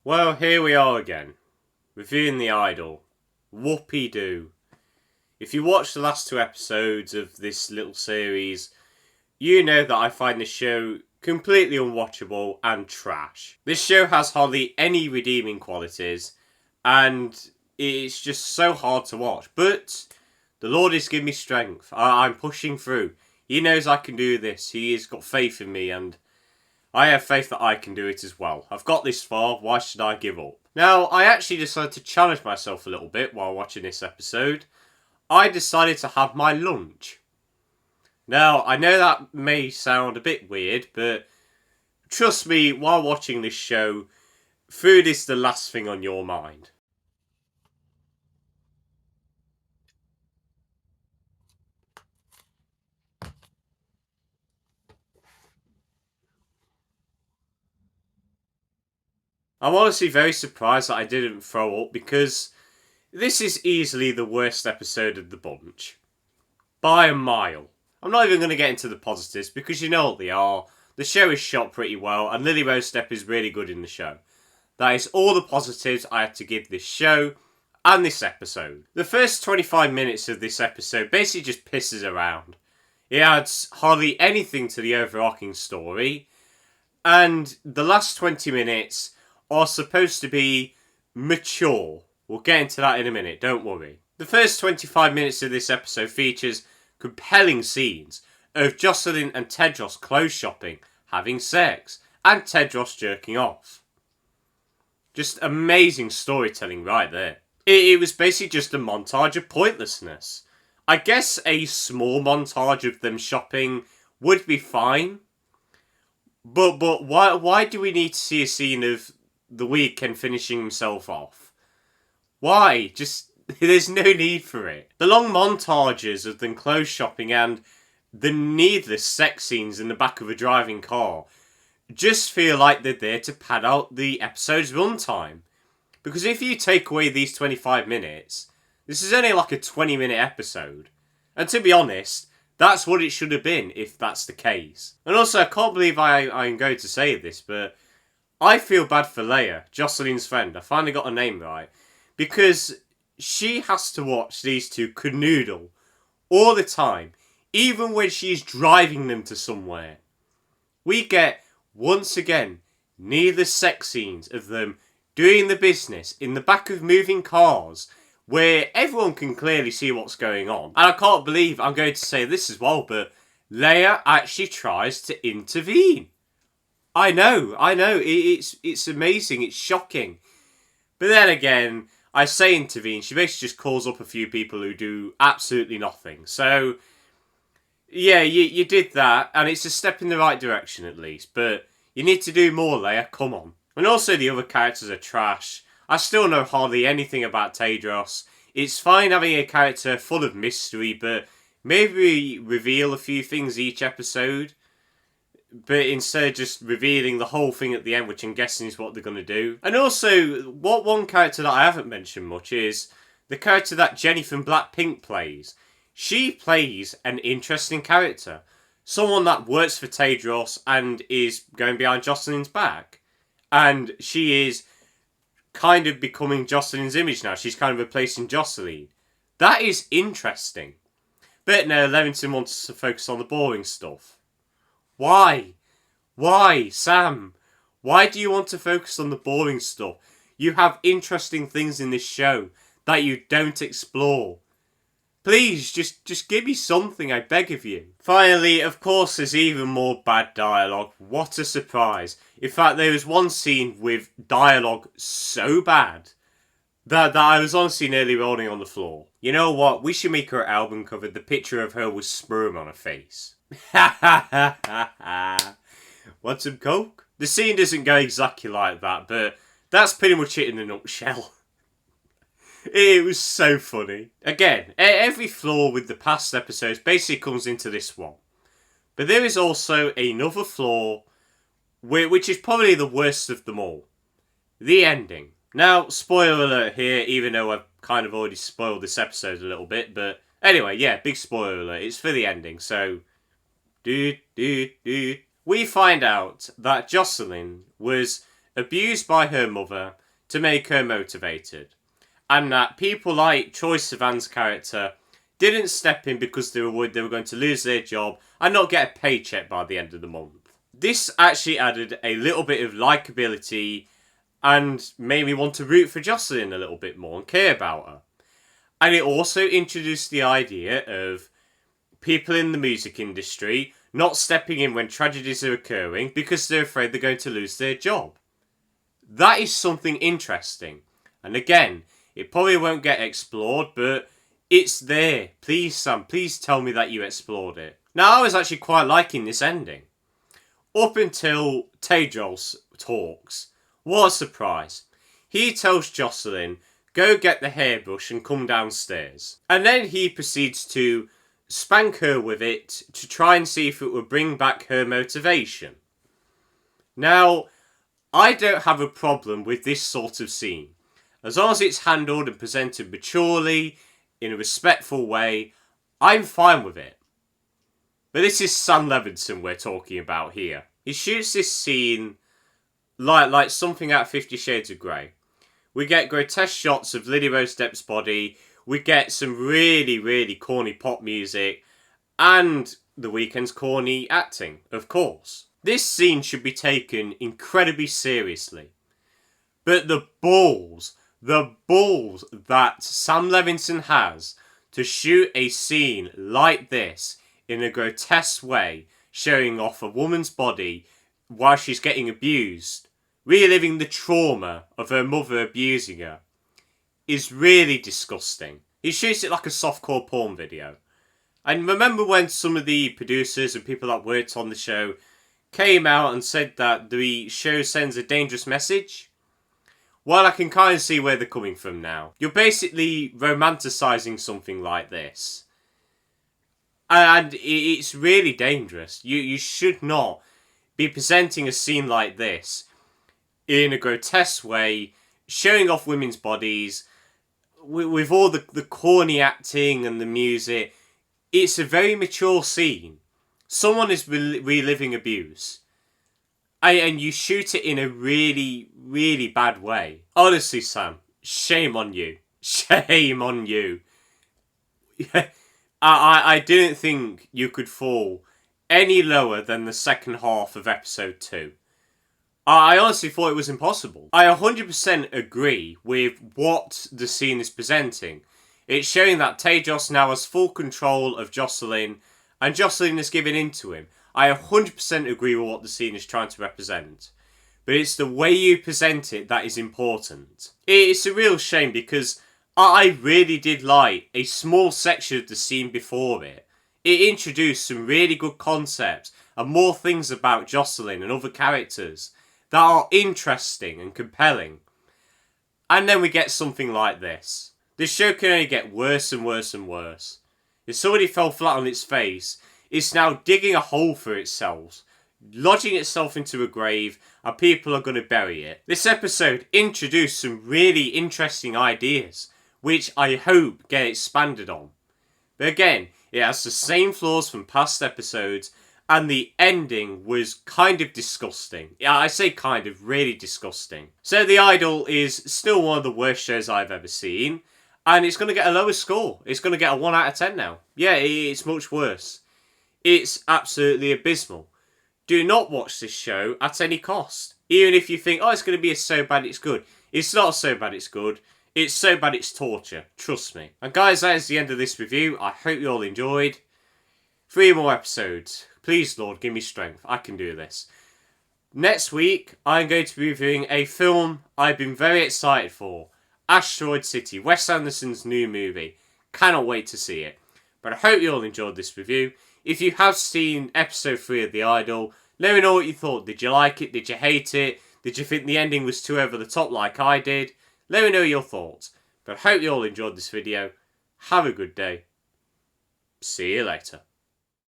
Well, here we are again, reviewing The Idol. Whoopee-doo. If you watched the last two episodes of this little series, you know that I find this show completely unwatchable and trash. This show has hardly any redeeming qualities, and it's just so hard to watch. But the Lord has given me strength. I'm pushing through. He knows I can do this. He has got faith in me, and I have faith that I can do it as well. I've got this far, why should I give up? Now, I actually decided to challenge myself a little bit while watching this episode. I decided to have my lunch. Now, I know that may sound a bit weird, but trust me, while watching this show, food is the last thing on your mind. I'm honestly very surprised that I didn't throw up because this is easily the worst episode of the bunch. By a mile. I'm not even going to get into the positives because you know what they are. The show is shot pretty well and Lily Rose Depp is really good in the show. That is all the positives I had to give this show and this episode. The first 25 minutes of this episode basically just pisses around. It adds hardly anything to the overarching story, and the last 20 minutes are supposed to be mature. We'll get into that in a minute, don't worry. The first 25 minutes of this episode features compelling scenes of Jocelyn and Tedros clothes shopping, having sex, and Tedros jerking off. Just amazing storytelling right there. It was basically just a montage of pointlessness. I guess a small montage of them shopping would be fine. But why do we need to see a scene of The Weeknd finishing himself off? Why? Just, there's no need for it. The long montages of them clothes shopping and the needless sex scenes in the back of a driving car just feel like they're there to pad out the episode's runtime. Because if you take away these 25 minutes, this is only like a 20-minute episode. And to be honest, that's what it should have been if that's the case. And also, I can't believe I'm going to say this, but I feel bad for Leia, Jocelyn's friend. I finally got her name right. Because she has to watch these two canoodle all the time, even when she's driving them to somewhere. We get, once again, needless sex scenes of them doing the business in the back of moving cars where everyone can clearly see what's going on. And I can't believe I'm going to say this as well, but Leia actually tries to intervene. I know, it's amazing, it's shocking. But then again, I say intervene, she basically just calls up a few people who do absolutely nothing. So, yeah, you did that, and it's a step in the right direction at least, but you need to do more, Leia, come on. And also the other characters are trash. I still know hardly anything about Tedros. It's fine having a character full of mystery, but maybe reveal a few things each episode. But instead of just revealing the whole thing at the end, which I'm guessing is what they're going to do. And also, what one character that I haven't mentioned much is the character that Jenny from Blackpink plays. She plays an interesting character. Someone that works for Tedros and is going behind Jocelyn's back. And she is kind of becoming Jocelyn's image now. She's kind of replacing Jocelyn. That is interesting. But no, Levington wants to focus on the boring stuff. Why? Why, Sam? Why do you want to focus on the boring stuff? You have interesting things in this show that you don't explore. Please, just give me something, I beg of you. Finally, of course, there's even more bad dialogue. What a surprise. In fact, there was one scene with dialogue so bad that I was honestly nearly rolling on the floor. You know what? We should make her album cover the picture of her with sperm on her face. Ha ha ha ha ha. Want some coke? The scene doesn't go exactly like that, but that's pretty much it in a nutshell. It was so funny. Again, every flaw with the past episodes basically comes into this one. But there is also another flaw, which is probably the worst of them all. The ending. Now, spoiler alert here, even though I've kind of already spoiled this episode a little bit. But anyway, yeah, big spoiler alert. It's for the ending, so... We find out that Jocelyn was abused by her mother to make her motivated. And that people like Troye Sivan's character didn't step in because they were worried they were going to lose their job and not get a paycheck by the end of the month. This actually added a little bit of likability and made me want to root for Jocelyn a little bit more and care about her. And it also introduced the idea of people in the music industry not stepping in when tragedies are occurring because they're afraid they're going to lose their job. That is something interesting. And again, it probably won't get explored, but it's there. Please, Sam, please tell me that you explored it. Now, I was actually quite liking this ending. Up until Tedros talks. What a surprise. He tells Jocelyn, go get the hairbrush and come downstairs. And then he proceeds to spank her with it to try and see if it would bring back her motivation. Now, I don't have a problem with this sort of scene. As long as it's handled and presented maturely, in a respectful way, I'm fine with it. But this is Sam Levinson we're talking about here. He shoots this scene like something out of 50 Shades of Grey. We get grotesque shots of Lily Rose Depp's body. We get some really, really corny pop music. And The Weeknd's corny acting, of course. This scene should be taken incredibly seriously. But the balls that Sam Levinson has to shoot a scene like this in a grotesque way, showing off a woman's body while she's getting abused, reliving the trauma of her mother abusing her, is really disgusting. He shoots it like a softcore porn video. And remember when some of the producers and people that worked on the show came out and said that the show sends a dangerous message? Well, I can kind of see where they're coming from now. You're basically romanticising something like this. And it's really dangerous. You should not be presenting a scene like this in a grotesque way, showing off women's bodies, with all the corny acting and the music. It's a very mature scene. Someone is reliving abuse. And you shoot it in a really, really bad way. Honestly, Sam, shame on you. Shame on you. I didn't think you could fall any lower than the second half of episode 2. I honestly thought it was impossible. I 100% agree with what the scene is presenting. It's showing that Tedros now has full control of Jocelyn, and Jocelyn is giving in to him. I 100% agree with what the scene is trying to represent. But it's the way you present it that is important. It's a real shame because I really did like a small section of the scene before it. It introduced some really good concepts and more things about Jocelyn and other characters that are interesting and compelling. And then we get something like this. This show can only get worse and worse and worse. If somebody fell flat on its face, it's now digging a hole for itself, lodging itself into a grave, and people are going to bury it. This episode introduced some really interesting ideas, which I hope get expanded on. But again, it has the same flaws from past episodes, and the ending was kind of disgusting. Yeah, I say kind of, really disgusting. So The Idol is still one of the worst shows I've ever seen, and it's going to get a lower score. It's going to get a 1 out of 10 now. Yeah, it's much worse. It's absolutely abysmal. Do not watch this show at any cost. Even if you think, oh, it's going to be so bad it's good. It's not so bad it's good. It's so bad it's torture. Trust me. And guys, that is the end of this review. I hope you all enjoyed. 3 more episodes. Please, Lord, give me strength. I can do this. Next week, I'm going to be reviewing a film I've been very excited for. Asteroid City, Wes Anderson's new movie. Cannot wait to see it. But I hope you all enjoyed this review. If you have seen episode 3 of The Idol, let me know what you thought. Did you like it? Did you hate it? Did you think the ending was too over the top like I did? Let me know your thoughts. But I hope you all enjoyed this video. Have a good day. See you later.